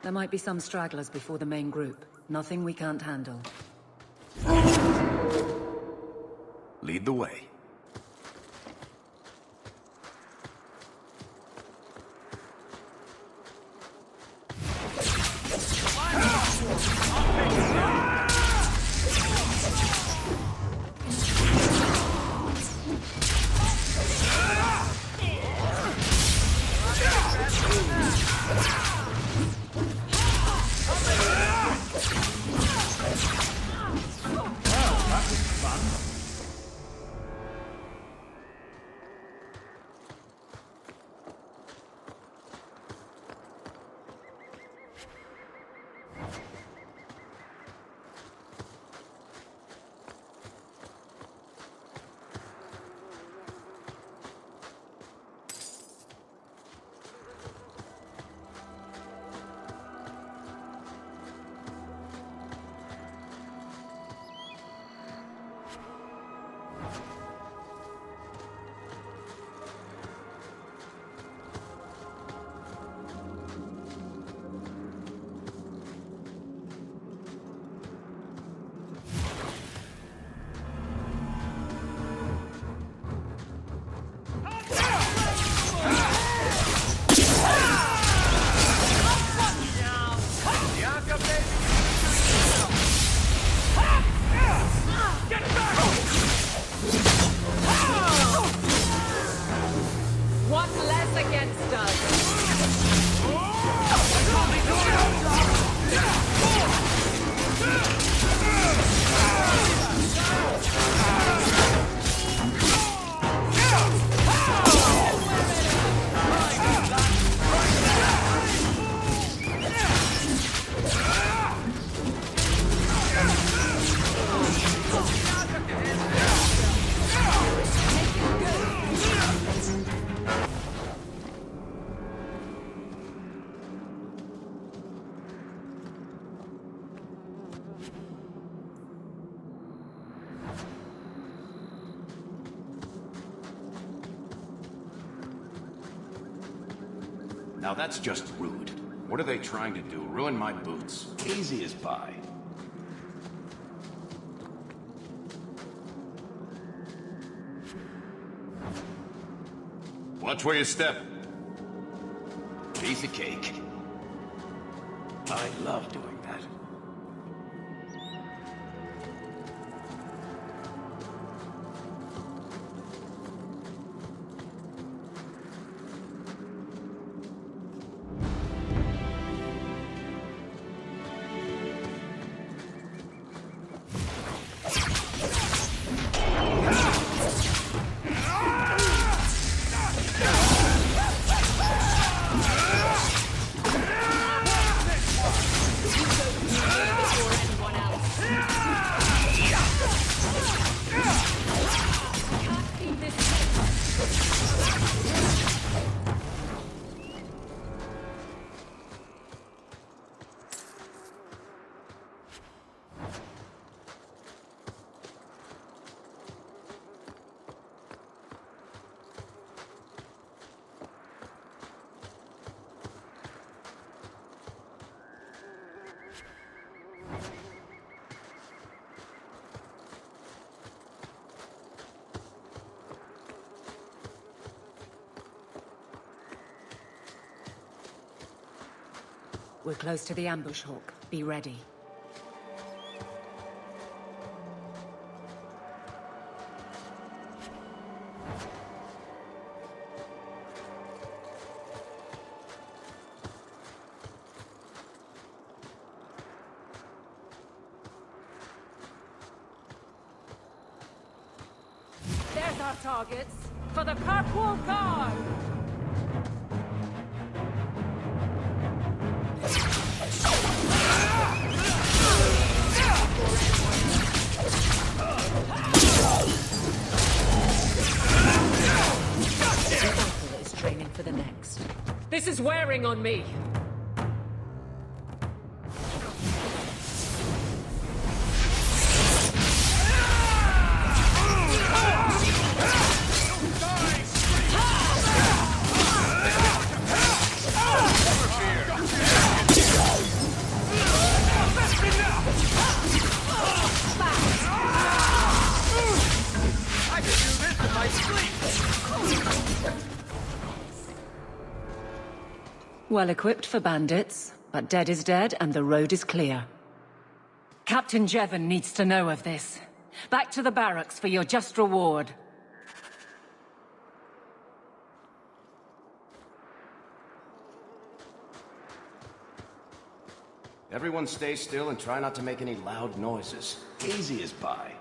There might be some stragglers before the main group. Nothing we can't handle. Lead the way. Now that's just rude. What are they trying to do? Ruin my boots? Easy as pie. Watch where you step. Piece of cake. I love doing that. We're close to the ambush hawk. Be ready. There's our targets for the Kirkwall Guard! For the next. This is wearing on me. in my sleep! Well equipped for bandits, but dead is dead and the road is clear. Captain Jevon needs to know of this. Back to the barracks for your just reward. Everyone stay still and try not to make any loud noises. Easy as pie.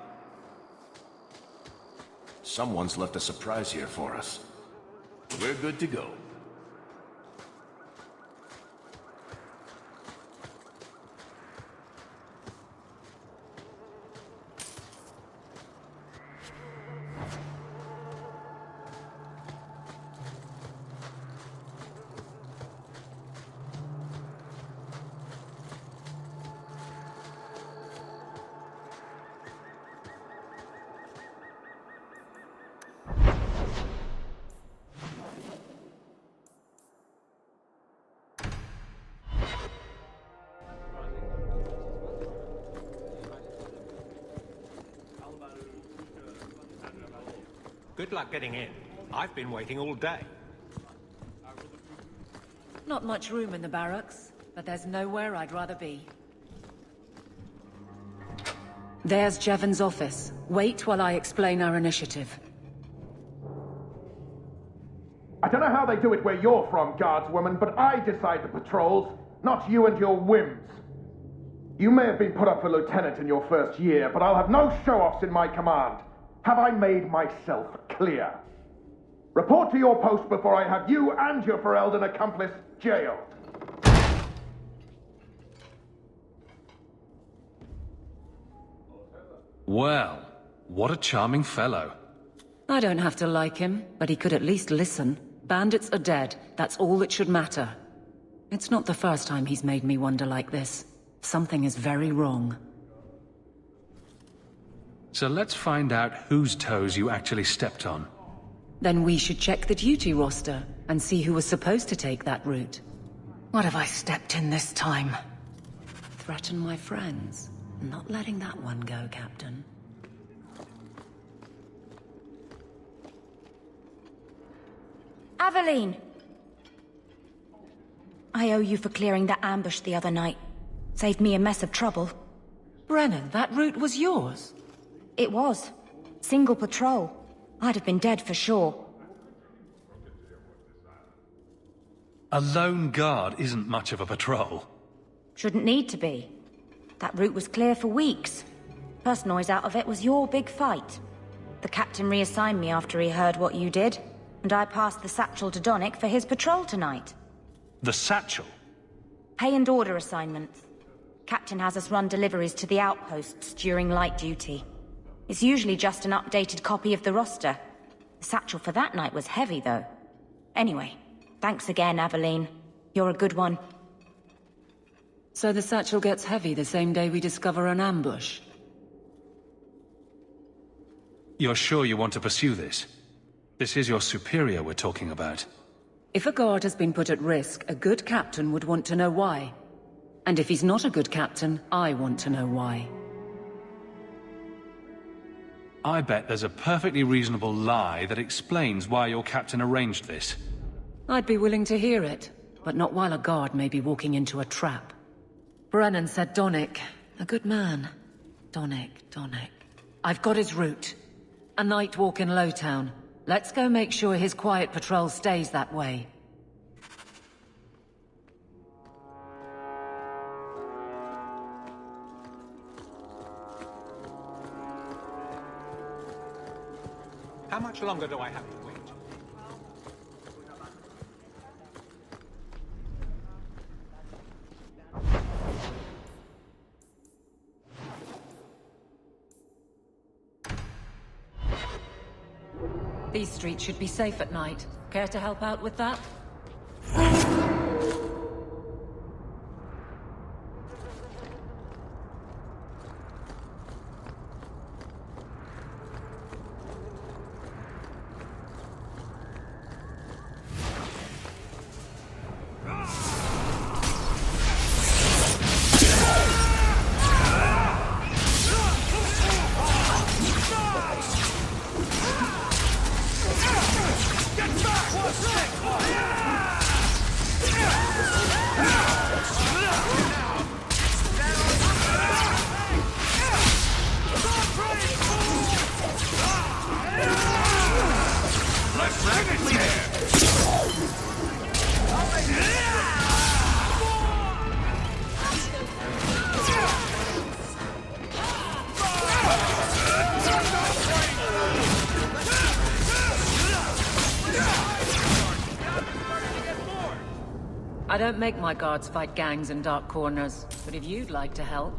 Someone's left a surprise here for us. We're good to go. Good luck getting in. I've been waiting all day. Not much room in the barracks, but there's nowhere I'd rather be. There's Jevon's office. Wait while I explain our initiative. I don't know how they do it where you're from, Guardswoman, but I decide the patrols, not you and your whims. You may have been put up for lieutenant in your first year, but I'll have no show-offs in my command. Have I made myself clear? Report to your post before I have you and your Ferelden accomplice jailed. Well, what a charming fellow. I don't have to like him, but he could at least listen. Bandits are dead. That's all that should matter. It's not the first time he's made me wonder like this. Something is very wrong. So let's find out whose toes you actually stepped on. Then we should check the duty roster and see who was supposed to take that route. What have I stepped in this time? Threaten my friends. Not letting that one go, Captain. Aveline! I owe you for clearing that ambush the other night. Saved me a mess of trouble. Brennan, that route was yours? It was. Single patrol. I'd have been dead for sure. A lone guard isn't much of a patrol. Shouldn't need to be. That route was clear for weeks. First noise out of it was your big fight. The captain reassigned me after he heard what you did, and I passed the satchel to Donnic for his patrol tonight. The satchel? Pay and order assignments. Captain has us run deliveries to the outposts during light duty. It's usually just an updated copy of the roster. The satchel for that night was heavy, though. Anyway, thanks again, Aveline. You're a good one. So the satchel gets heavy the same day we discover an ambush? You're sure you want to pursue this? This is your superior we're talking about. If a guard has been put at risk, a good captain would want to know why. And if he's not a good captain, I want to know why. I bet there's a perfectly reasonable lie that explains why your captain arranged this. I'd be willing to hear it, but not while a guard may be walking into a trap. Brennan said Donnic. A good man. Donnic. I've got his route. A night walk in Lowtown. Let's go make sure his quiet patrol stays that way. How much longer do I have to wait? These streets should be safe at night. Care to help out with that? I don't make my guards fight gangs in dark corners, but if you'd like to help...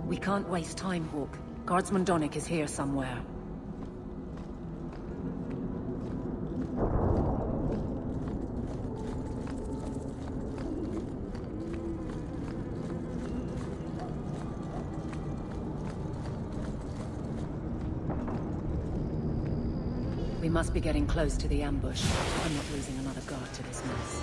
We can't waste time, Hawk. Guardsman Donnic is here somewhere. We must be getting close to the ambush. I'm not losing another guard to this mess.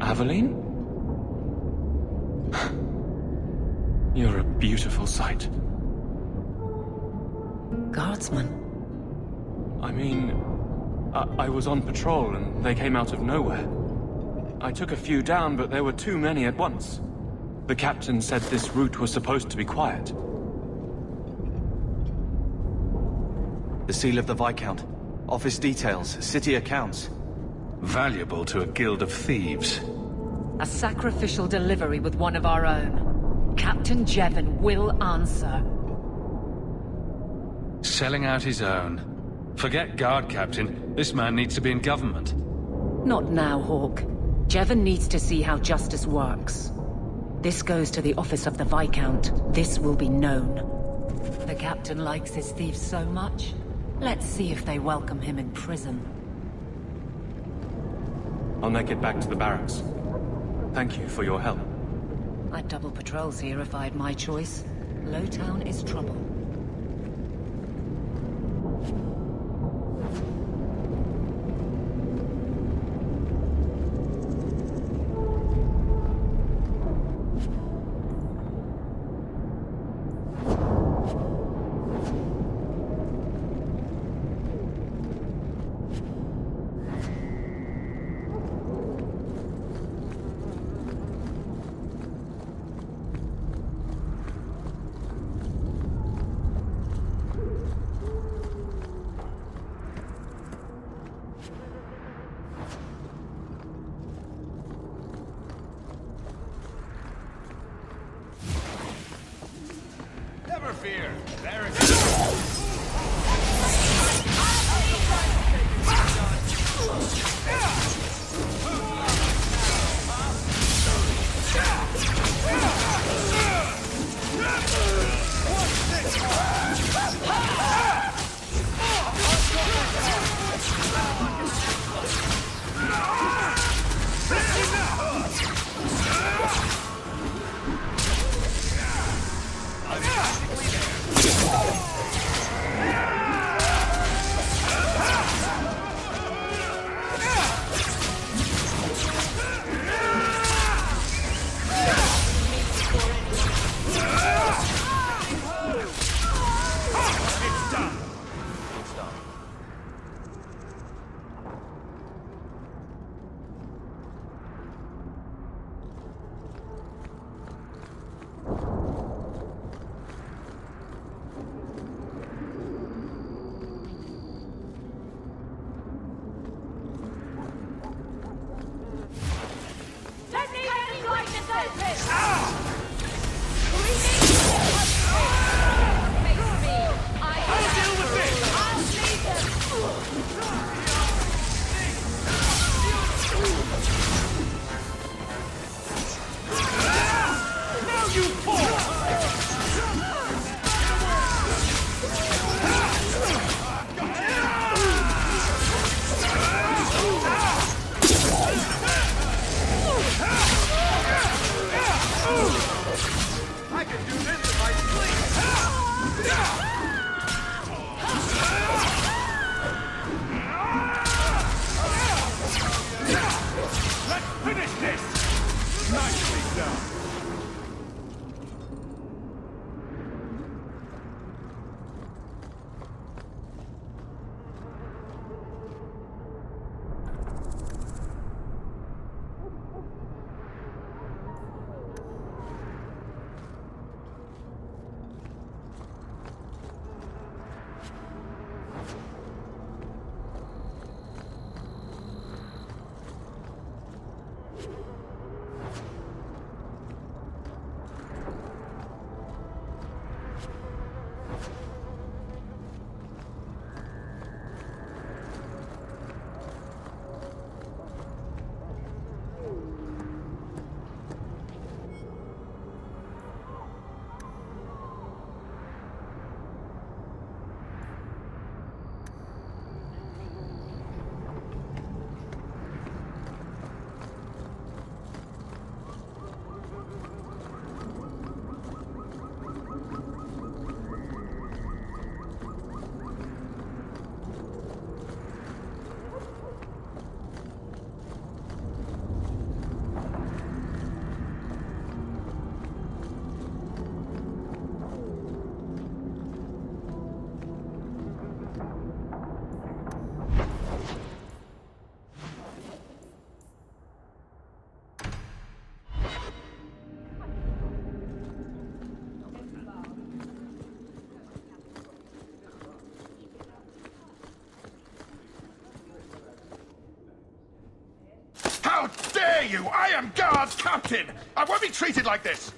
Aveline? You're a beautiful sight. Guardsman? I mean, I was on patrol and they came out of nowhere. I took a few down, but there were too many at once. The captain said this route was supposed to be quiet. The seal of the Viscount. Office details, city accounts. Valuable to a guild of thieves. A sacrificial delivery with one of our own. Captain Jevin will answer. Selling out his own. Forget guard captain. This man needs to be in government. Not now, Hawk. Jevin needs to see how justice works. This goes to the office of the Viscount. This will be known. The captain likes his thieves so much. Let's see if they welcome him in prison. I'll make it back to the barracks. Thank you for your help. I'd double patrols here if I had my choice. Lowtown is trouble. How dare you! I am Guard's captain! I won't be treated like this!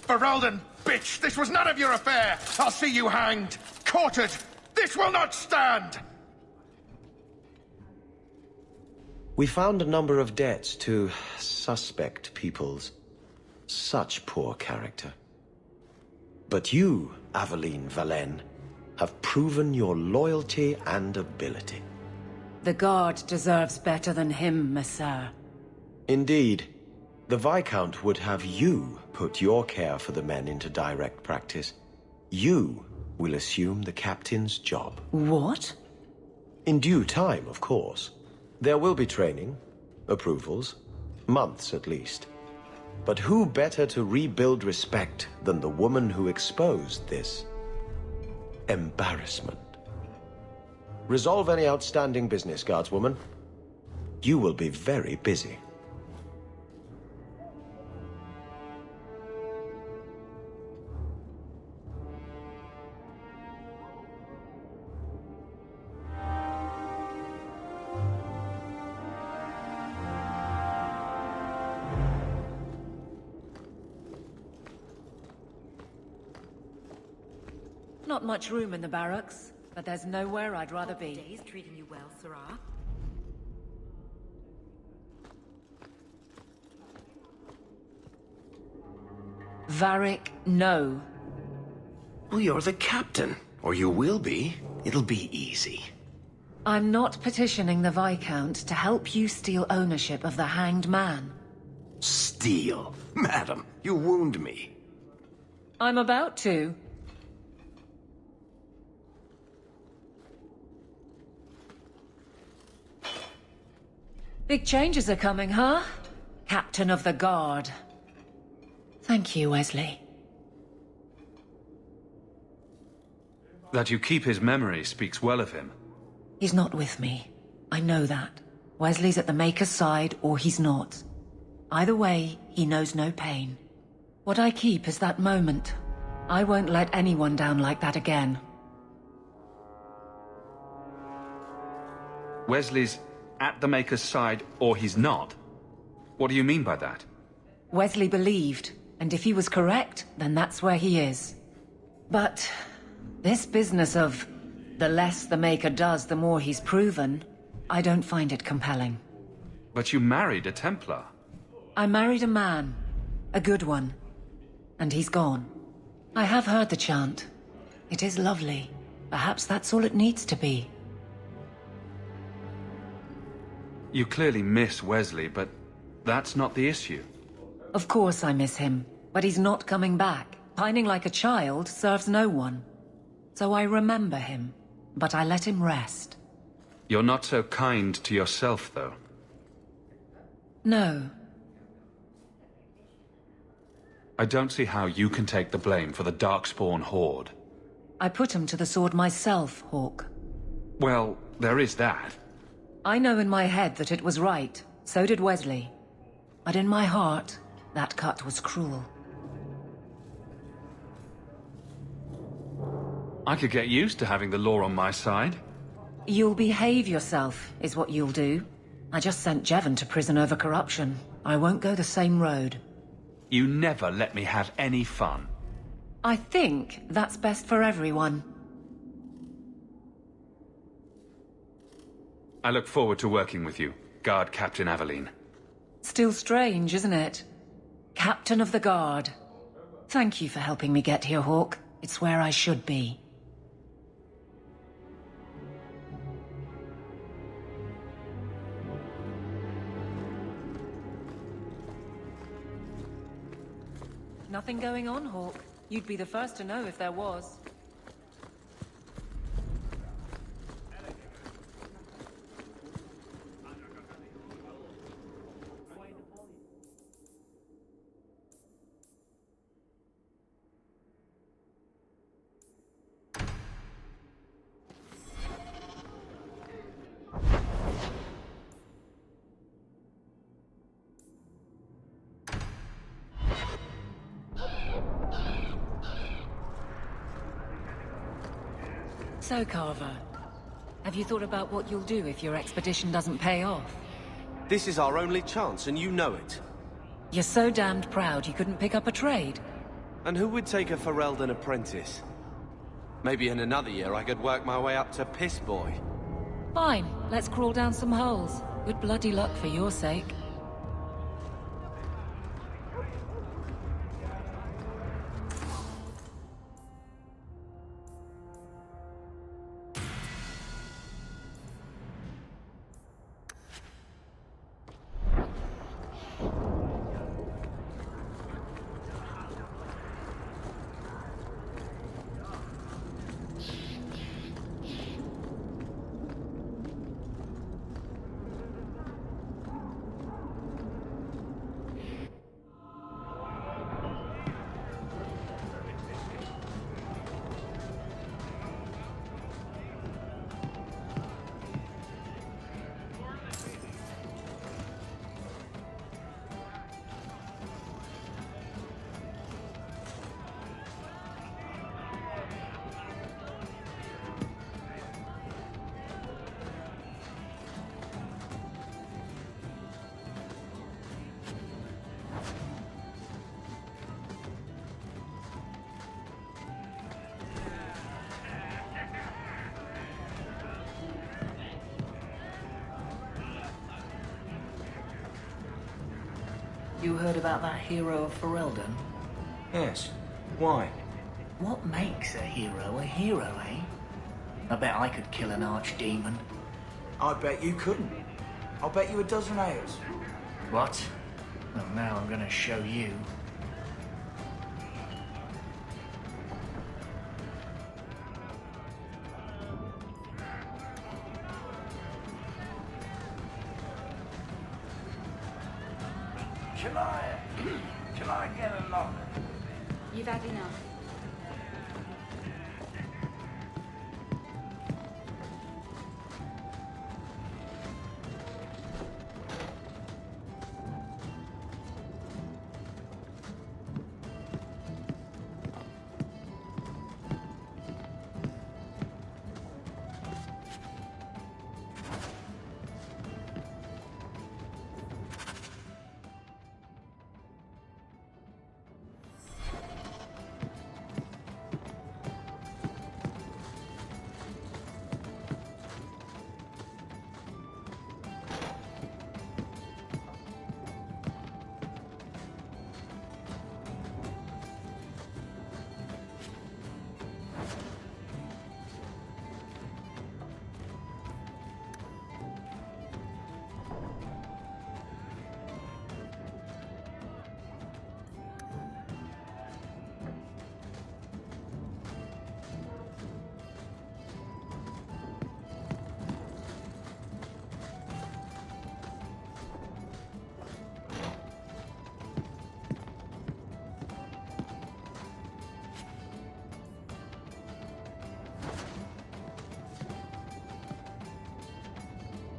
Ferelden, bitch, this was none of your affair! I'll see you hanged, quartered! This will not stand! We found a number of debts to suspect peoples. Such poor character. But you, Aveline Valen, have proven your loyalty and ability. The Guard deserves better than him, Messire. Indeed. The Viscount would have you put your care for the men into direct practice. You will assume the captain's job. What? In due time, of course. There will be training, approvals, months at least. But who better to rebuild respect than the woman who exposed this embarrassment? Resolve any outstanding business, Guardswoman. You will be very busy. Not much room in the barracks, but there's nowhere I'd rather be. Days treating you well, Sarah. Varric, no. Well, you're the captain. Or you will be. It'll be easy. I'm not petitioning the Viscount to help you steal ownership of the Hanged Man. Steal? Madam, you wound me. I'm about to. Big changes are coming, huh? Captain of the Guard. Thank you, Wesley. That you keep his memory speaks well of him. He's not with me. I know that. Wesley's at the Maker's side, or he's not. Either way, he knows no pain. What I keep is that moment. I won't let anyone down like that again. Wesley's at the Maker's side, or he's not? What do you mean by that? Wesley believed, and if he was correct, then that's where he is. But this business of the less the Maker does, the more he's proven, I don't find it compelling. But you married a Templar. I married a man. A good one. And he's gone. I have heard the chant. It is lovely. Perhaps that's all it needs to be. You clearly miss Wesley, but that's not the issue. Of course I miss him, but he's not coming back. Pining like a child serves no one. So I remember him, but I let him rest. You're not so kind to yourself, though. No. I don't see how you can take the blame for the Darkspawn horde. I put him to the sword myself, Hawk. Well, there is that. I know in my head that it was right. So did Wesley. But in my heart, that cut was cruel. I could get used to having the law on my side. You'll behave yourself, is what you'll do. I just sent Jevon to prison over corruption. I won't go the same road. You never let me have any fun. I think that's best for everyone. I look forward to working with you, Guard Captain Aveline. Still strange, isn't it? Captain of the Guard. Thank you for helping me get here, Hawk. It's where I should be. Nothing going on, Hawk. You'd be the first to know if there was. So, Carver, have you thought about what you'll do if your expedition doesn't pay off? This is our only chance, and you know it. You're so damned proud you couldn't pick up a trade. And who would take a Ferelden apprentice? Maybe in another year I could work my way up to Piss Boy. Fine, let's crawl down some holes. Good bloody luck for your sake. You heard about that hero of Ferelden? Yes. Why? What makes a hero, eh? I bet I could kill an archdemon. I bet you couldn't. I'll bet you a dozen hours. What? Well, now I'm gonna show you. Can I get a lock? You've had enough.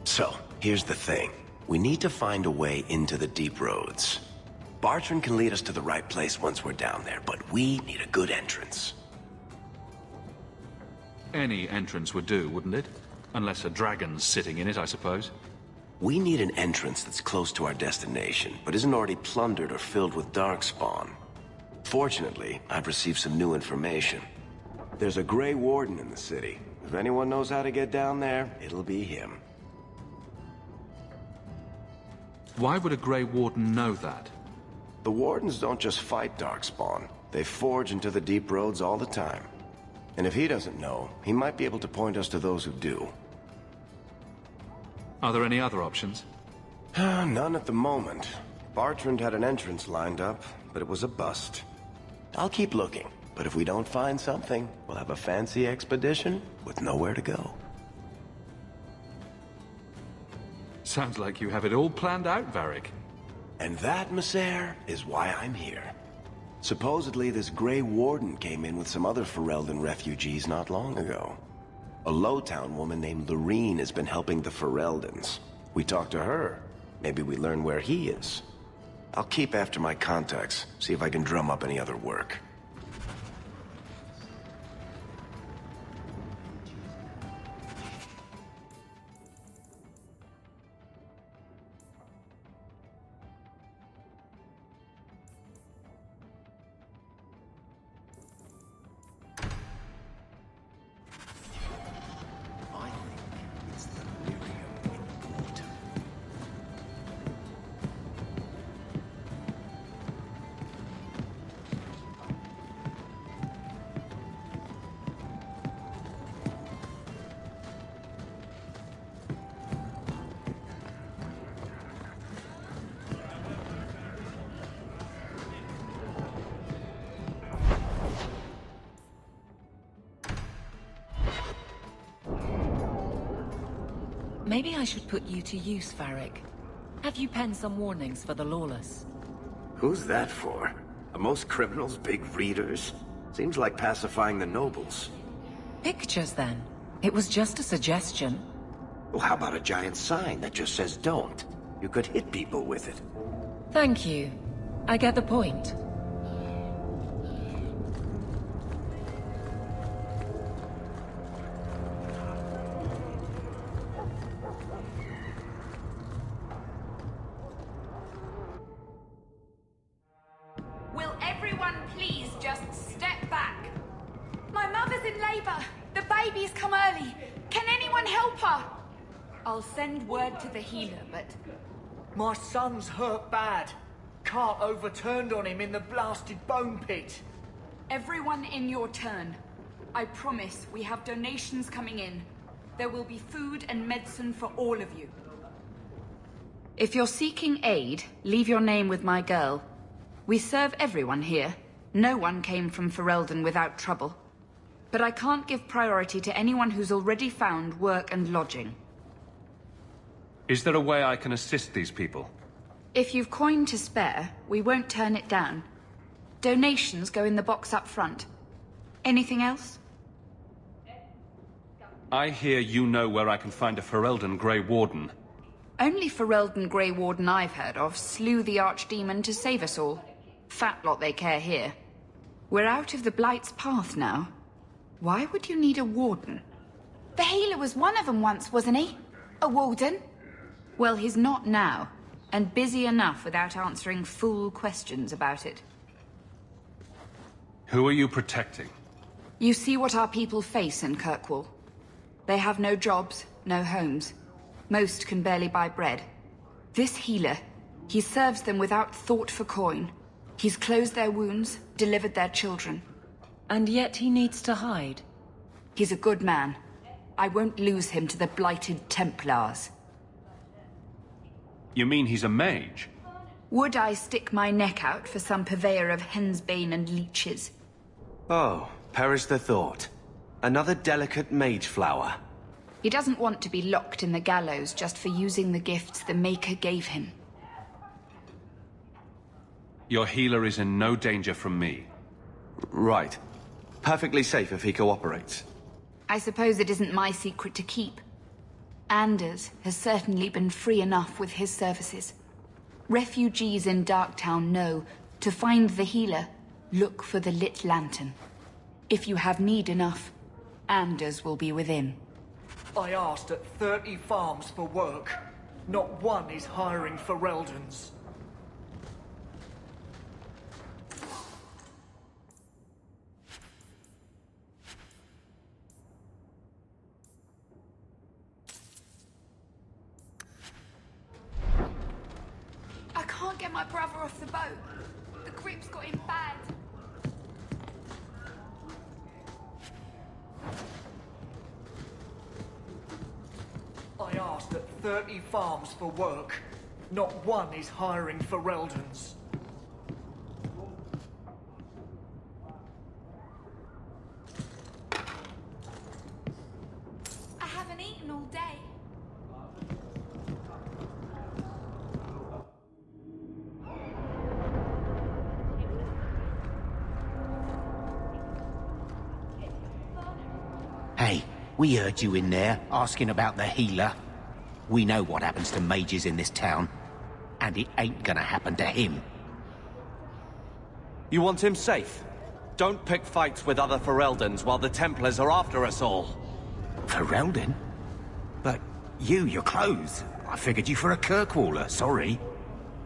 So, here's the thing. We need to find a way into the deep roads. Bartran can lead us to the right place once we're down there, but we need a good entrance. Any entrance would do, wouldn't it? Unless a dragon's sitting in it, I suppose. We need an entrance that's close to our destination, but isn't already plundered or filled with darkspawn. Fortunately, I've received some new information. There's a Grey Warden in the city. If anyone knows how to get down there, it'll be him. Why would a Grey Warden know that? The Wardens don't just fight darkspawn. They forge into the deep roads all the time. And if he doesn't know, he might be able to point us to those who do. Are there any other options? None at the moment. Bartrand had an entrance lined up, but it was a bust. I'll keep looking, but if we don't find something, we'll have a fancy expedition with nowhere to go. Sounds like you have it all planned out, Varric. And that, Messer, is why I'm here. Supposedly, this Grey Warden came in with some other Ferelden refugees not long ago. A Lowtown woman named Lirene has been helping the Fereldens. We talked to her. Maybe we learn where he is. I'll keep after my contacts, see if I can drum up any other work. Maybe I should put you to use, Varric. Have you penned some warnings for the lawless? Who's that for? Are most criminals big readers? Seems like pacifying the nobles. Pictures, then. It was just a suggestion. Well, how about a giant sign that just says don't? You could hit people with it. Thank you. I get the point. Will everyone please just step back? My mother's in labor. The baby's come early. Can anyone help her? I'll send word to the healer, but... My son's hurt bad. Cart overturned on him in the blasted bone pit. Everyone in your turn. I promise we have donations coming in. There will be food and medicine for all of you. If you're seeking aid, leave your name with my girl. We serve everyone here. No one came from Ferelden without trouble. But I can't give priority to anyone who's already found work and lodging. Is there a way I can assist these people? If you've coin to spare, we won't turn it down. Donations go in the box up front. Anything else? I hear you know where I can find a Ferelden Grey Warden. Only Ferelden Grey Warden I've heard of slew the Archdemon to save us all. Fat lot they care here. We're out of the Blight's path now. Why would you need a warden? The healer was one of them once, wasn't he? A warden? Well, he's not now, and busy enough without answering fool questions about it. Who are you protecting? You see what our people face in Kirkwall. They have no jobs, no homes. Most can barely buy bread. This healer, he serves them without thought for coin. He's closed their wounds, delivered their children. And yet he needs to hide. He's a good man. I won't lose him to the blighted Templars. You mean he's a mage? Would I stick my neck out for some purveyor of hensbane and leeches? Oh, perish the thought. Another delicate mage flower. He doesn't want to be locked in the gallows just for using the gifts the Maker gave him. Your healer is in no danger from me. Right. Perfectly safe if he cooperates. I suppose it isn't my secret to keep. Anders has certainly been free enough with his services. Refugees in Darktown know, to find the healer, look for the lit lantern. If you have need enough, Anders will be within. I asked at 30 farms for work. Not one is hiring Fereldens. I can't get my brother off the boat. The grip's got him bad. I asked at 30 farms for work. Not one is hiring Fereldens. I haven't eaten all day. Hey, we heard you in there, asking about the healer. We know what happens to mages in this town, and it ain't gonna happen to him. You want him safe? Don't pick fights with other Fereldens while the Templars are after us all. Ferelden? But your clothes. I figured you for a Kirkwaller, sorry.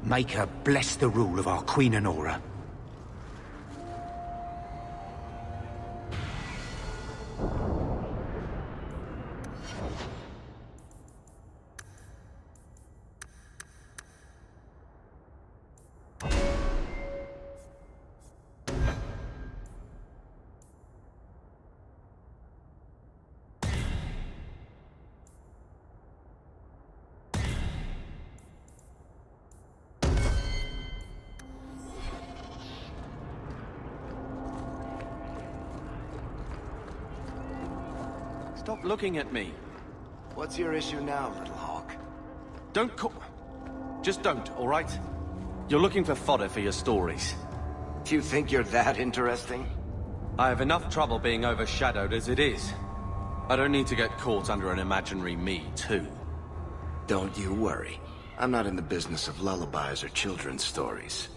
Make her bless the rule of our Queen Honora. Stop looking at me. What's your issue now, little hawk? Don't call... Just don't, all right? You're looking for fodder for your stories. Do you think you're that interesting? I have enough trouble being overshadowed as it is. I don't need to get caught under an imaginary me, too. Don't you worry. I'm not in the business of lullabies or children's stories.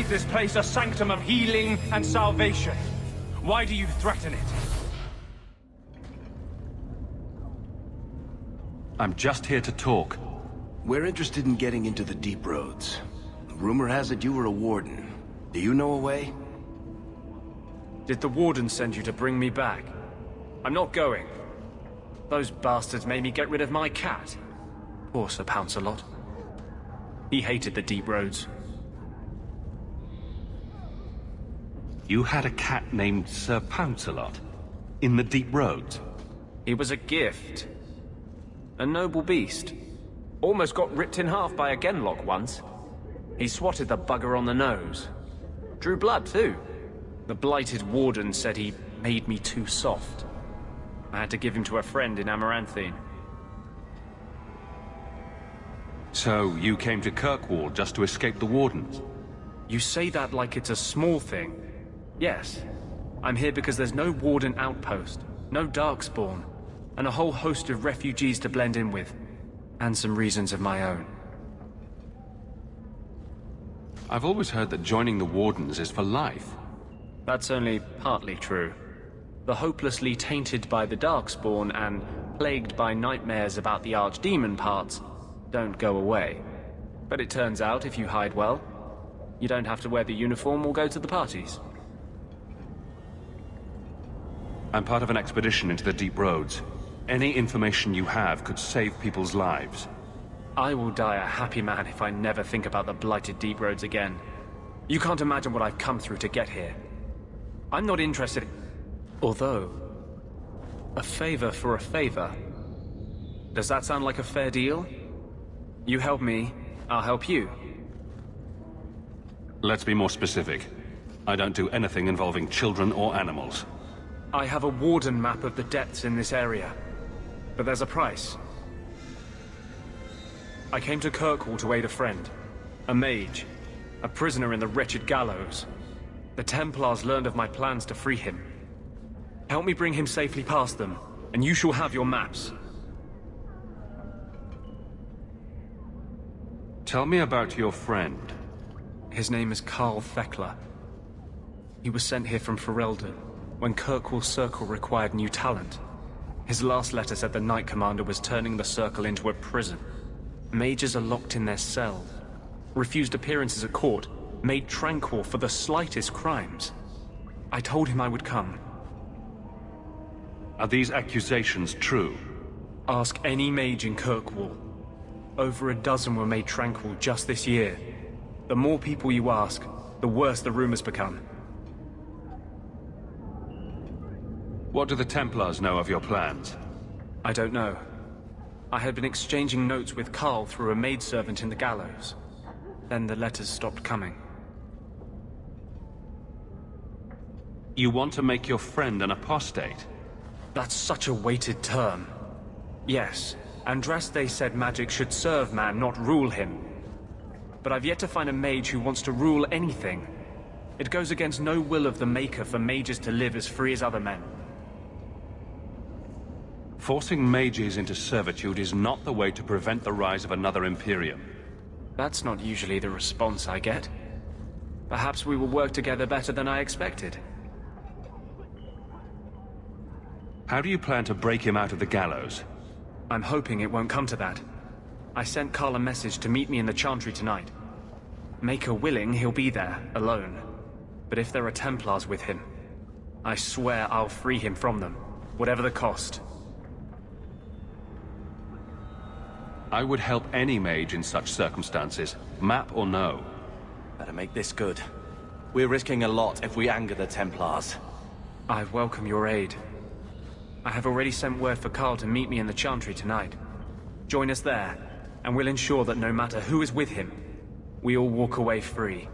This place a sanctum of healing and salvation. Why do you threaten it? I'm just here to talk. We're interested in getting into the deep roads. Rumor has it you were a warden. Do you know a way? Did the warden send you to bring me back? I'm not going. Those bastards made me get rid of my cat. Poor Sir Pouncelot. He hated the deep roads. You had a cat named Sir Pouncelot? In the deep roads? He was a gift. A noble beast. Almost got ripped in half by a genlock once. He swatted the bugger on the nose. Drew blood, too. The blighted warden said he made me too soft. I had to give him to a friend in Amaranthine. So, you came to Kirkwall just to escape the wardens? You say that like it's a small thing. Yes. I'm here because there's no warden outpost, no darkspawn, and a whole host of refugees to blend in with. And some reasons of my own. I've always heard that joining the wardens is for life. That's only partly true. The hopelessly tainted by the darkspawn and plagued by nightmares about the archdemon parts don't go away. But it turns out if you hide well, you don't have to wear the uniform or go to the parties. I'm part of an expedition into the deep roads. Any information you have could save people's lives. I will die a happy man if I never think about the blighted deep roads again. You can't imagine what I've come through to get here. I'm not interested. Although, a favor for a favor. Does that sound like a fair deal? You help me, I'll help you. Let's be more specific. I don't do anything involving children or animals. I have a warden map of the depths in this area. But there's a price. I came to Kirkwall to aid a friend. A mage. A prisoner in the wretched gallows. The Templars learned of my plans to free him. Help me bring him safely past them, and you shall have your maps. Tell me about your friend. His name is Karl Thekla. He was sent here from Ferelden, when Kirkwall's Circle required new talent. His last letter said the Knight Commander was turning the Circle into a prison. Mages are locked in their cells, refused appearances at court, made tranquil for the slightest crimes. I told him I would come. Are these accusations true? Ask any mage in Kirkwall. Over a dozen were made tranquil just this year. The more people you ask, the worse the rumors become. What do the Templars know of your plans? I don't know. I had been exchanging notes with Karl through a maidservant in the gallows. Then the letters stopped coming. You want to make your friend an apostate? That's such a weighted term. Yes, Andraste said magic should serve man, not rule him. but I've yet to find a mage who wants to rule anything. It goes against no will of the Maker for mages to live as free as other men. Forcing mages into servitude is not the way to prevent the rise of another Imperium. That's not usually the response I get. Perhaps we will work together better than I expected. How do you plan to break him out of the gallows? I'm hoping it won't come to that. I sent Karl a message to meet me in the Chantry tonight. Maker willing, he'll be there, alone. But if there are Templars with him, I swear I'll free him from them, whatever the cost. I would help any mage in such circumstances, map or no. Better make this good. We're risking a lot if we anger the Templars. I welcome your aid. I have already sent word for Karl to meet me in the Chantry tonight. Join us there, and we'll ensure that no matter who is with him, we all walk away free.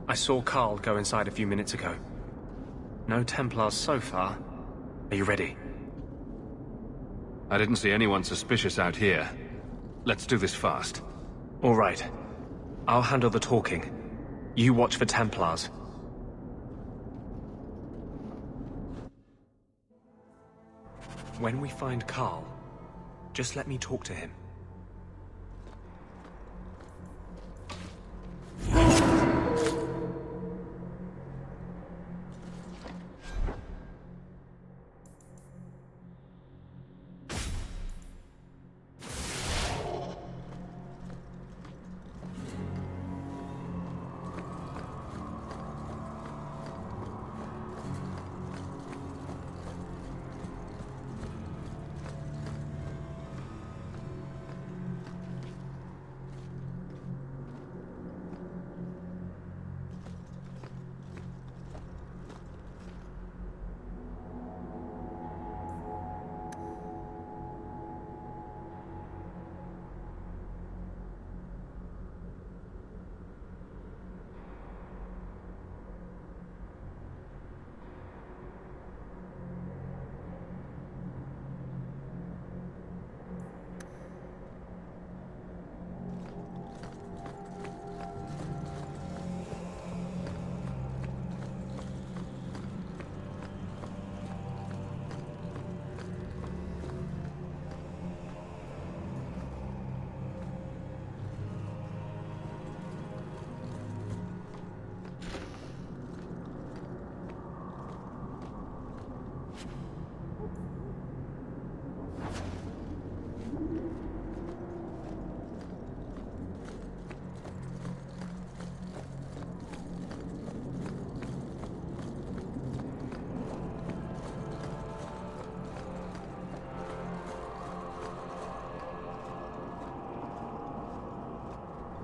I saw Karl go inside a few minutes ago. No Templars so far. Are you ready? I didn't see anyone suspicious out here. Let's do this fast. All right. I'll handle the talking. You watch for Templars. When we find Karl, just let me talk to him.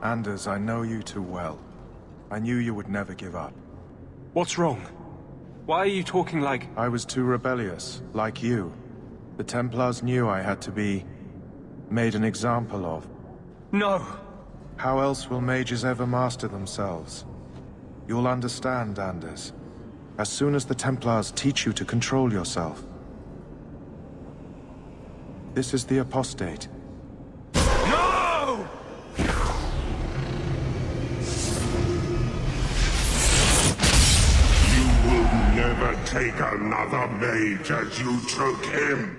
Anders, I know you too well. I knew you would never give up. What's wrong? Why are you talking like... I was too rebellious, like you. The Templars knew I had to be... made an example of. No! How else will mages ever master themselves? You'll understand, Anders. As soon as the Templars teach you to control yourself. This is the apostate. No! You will never take another mage as you took him.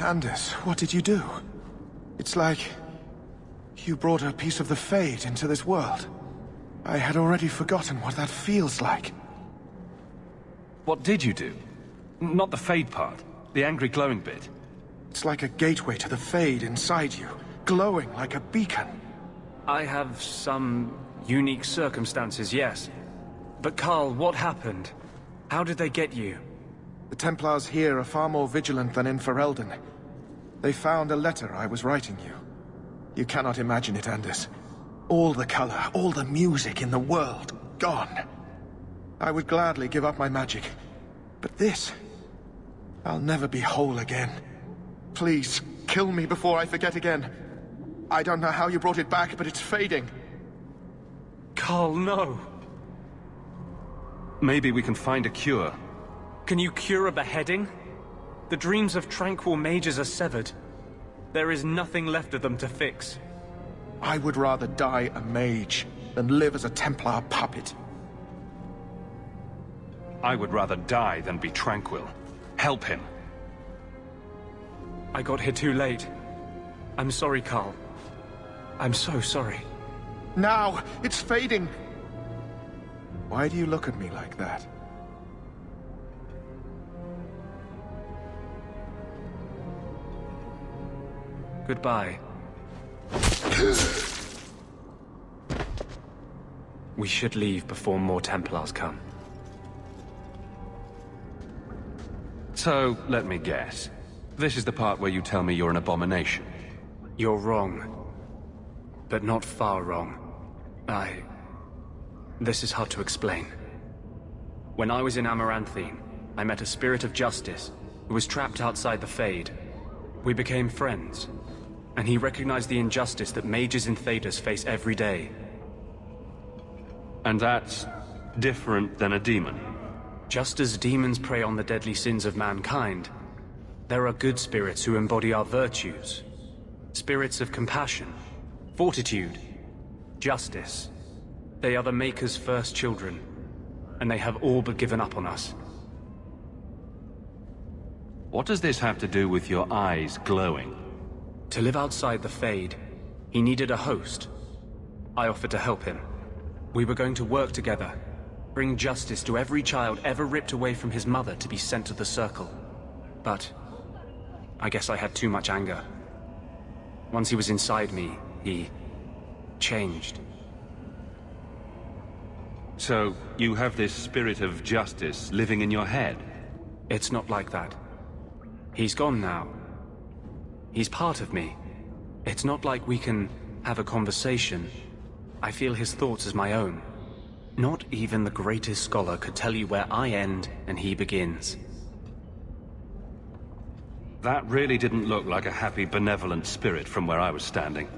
Anders, what did you do? It's like you brought a piece of the Fade into this world. I had already forgotten what that feels like. What did you do? Not the Fade part, the angry glowing bit. It's like a gateway to the Fade inside you, glowing like a beacon. I have some unique circumstances, yes. But Karl, what happened? How did they get you? The Templars here are far more vigilant than in Ferelden. They found a letter I was writing you. You cannot imagine it, Anders. All the color, all the music in the world, gone. I would gladly give up my magic. But this... I'll never be whole again. Please, kill me before I forget again. I don't know how you brought it back, but it's fading. Karl, no. Maybe we can find a cure. Can you cure a beheading? The dreams of tranquil mages are severed. There is nothing left of them to fix. I would rather die a mage than live as a Templar puppet. I would rather die than be tranquil. Help him. I got here too late. I'm sorry, Karl. I'm so sorry. Now! It's fading! Why do you look at me like that? Goodbye. We should leave before more Templars come. So, let me guess. This is the part where you tell me you're an abomination. You're wrong. But not far wrong. This is hard to explain. When I was in Amaranthine, I met a spirit of justice who was trapped outside the Fade. We became friends, and he recognized the injustice that mages in Thedas face every day. And that's different than a demon? Just as demons prey on the deadly sins of mankind, there are good spirits who embody our virtues. Spirits of compassion, fortitude, justice. They are the Maker's first children, and they have all but given up on us. What does this have to do with your eyes glowing? To live outside the Fade, he needed a host. I offered to help him. We were going to work together, bring justice to every child ever ripped away from his mother to be sent to the Circle. But I guess I had too much anger. Once he was inside me, he changed. So, you have this spirit of justice living in your head? It's not like that. He's gone now. He's part of me. It's not like we can have a conversation. I feel his thoughts as my own. Not even the greatest scholar could tell you where I end and he begins. That really didn't look like a happy, benevolent spirit from where I was standing.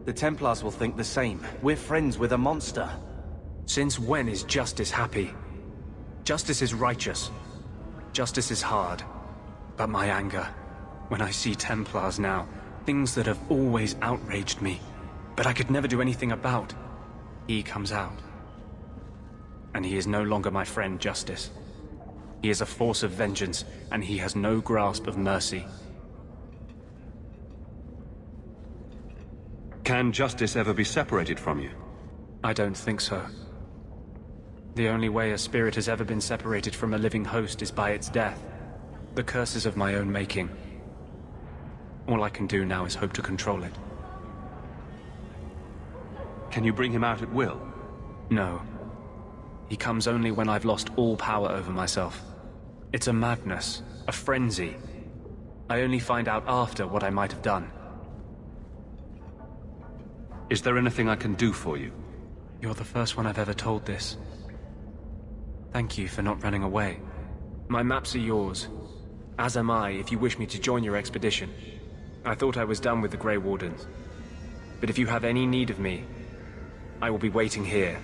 The Templars will think the same. We're friends with a monster. Since when is justice happy? Justice is righteous. Justice is hard. But my anger, when I see Templars now, things that have always outraged me, but I could never do anything about, he comes out. And he is no longer my friend, Justice. He is a force of vengeance, and he has no grasp of mercy. Can justice ever be separated from you? I don't think so. The only way a spirit has ever been separated from a living host is by its death. The curses of my own making. All I can do now is hope to control it. Can you bring him out at will? No. He comes only when I've lost all power over myself. It's a madness, a frenzy. I only find out after what I might have done. Is there anything I can do for you? You're the first one I've ever told this. Thank you for not running away. My maps are yours. As am I, if you wish me to join your expedition. I thought I was done with the Grey Wardens. But if you have any need of me, I will be waiting here.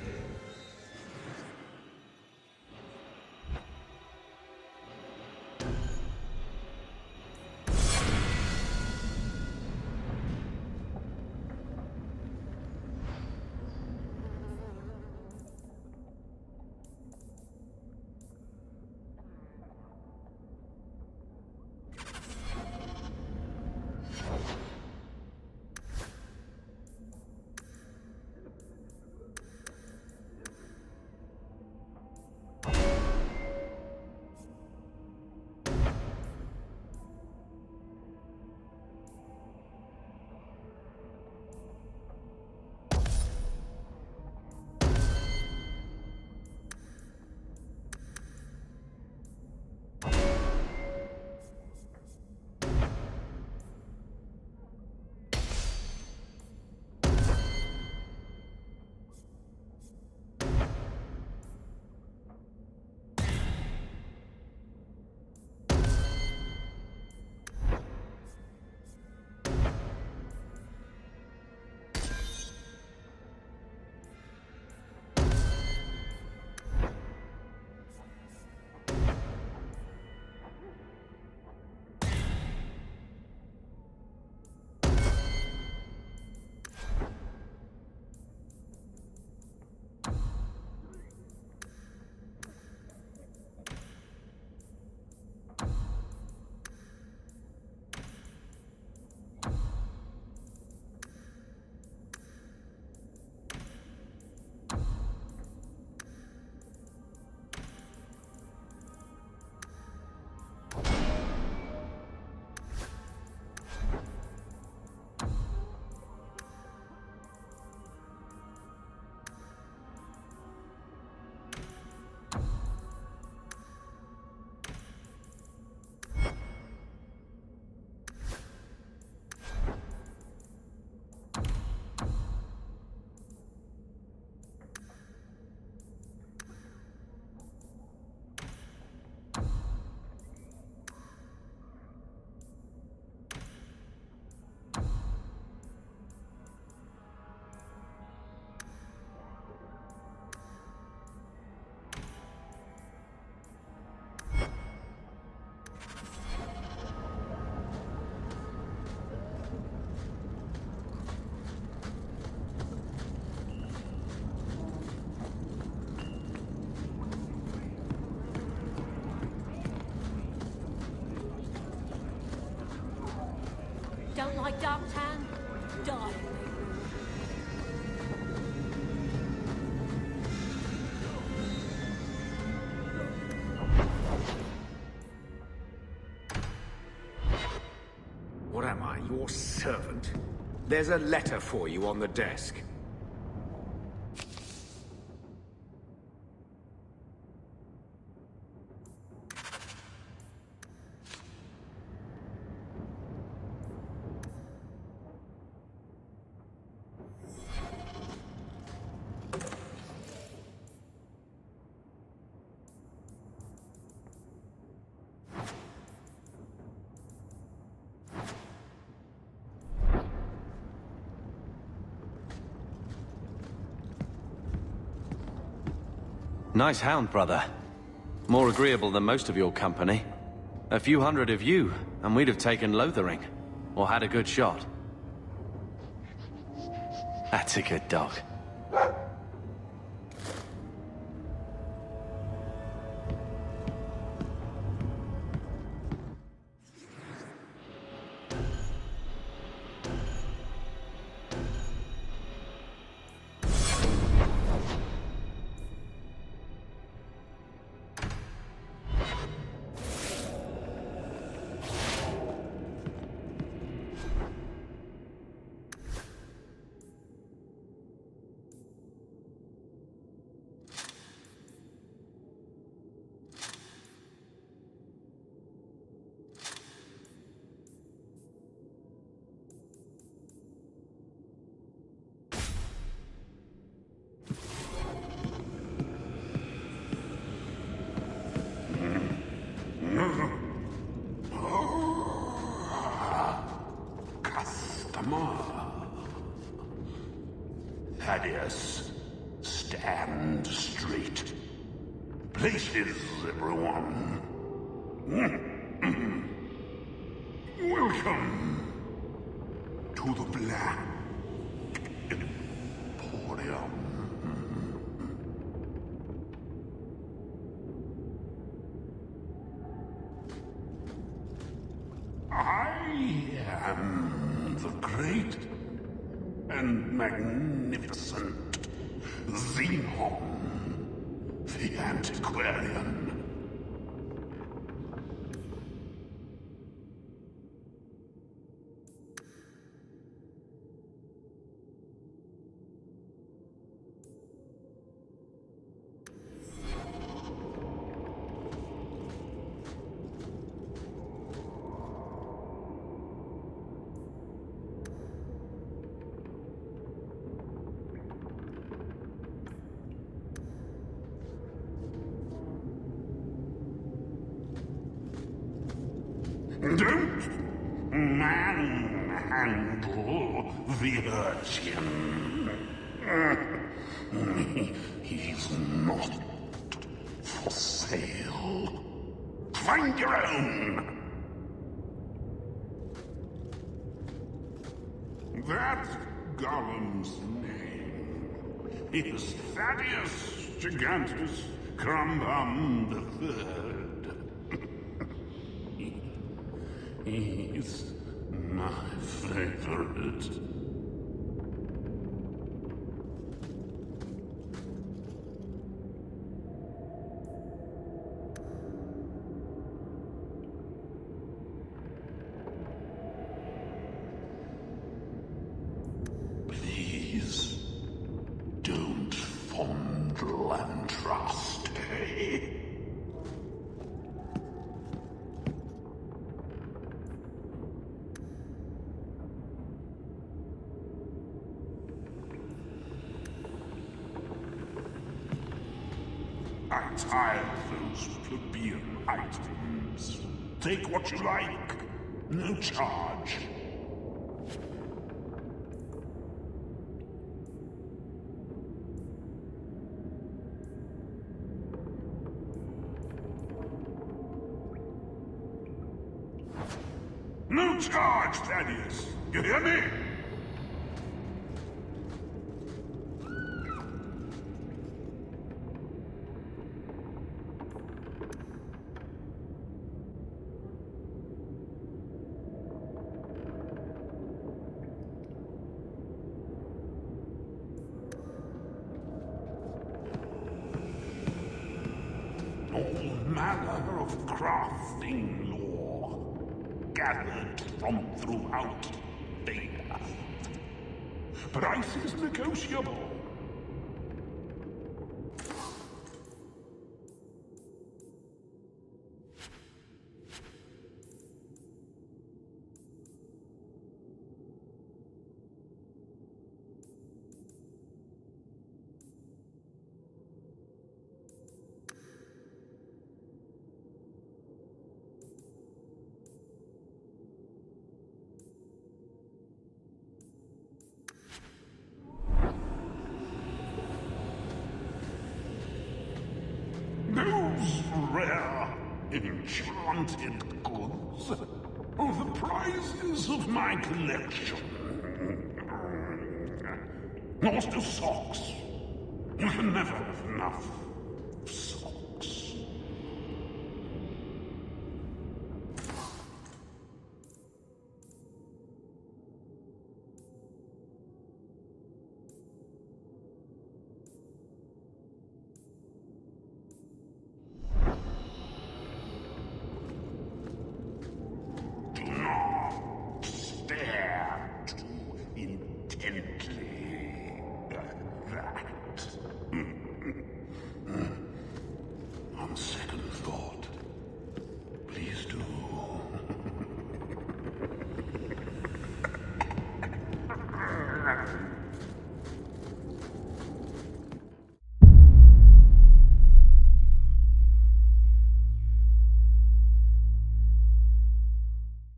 Don't like Darktown? Die. What am I, your servant? There's a letter for you on the desk. Nice hound, brother. More agreeable than most of your company. A few hundred of you, and we'd have taken Lothering. Or had a good shot. That's a good dog. Thaddeus, stand straight. Places, everyone. Welcome to the Black Emporium. I am the great and magnificent Xenon the Antiquarian. Don't manhandle the urchin. He's not for sale. Find your own. That golem's name is Thaddeus Gigantus Crumbum III. He's my favorite. Please don't fondle Andraste. I tire those plebeian items. Take what you like. No charge. No charge, Thaddeus. You hear me? All manner of crafting lore gathered from throughout Data. Price is negotiable. Those rare, enchanted goods are the prizes of my collection. Master socks. You can never have enough socks. Intently. That.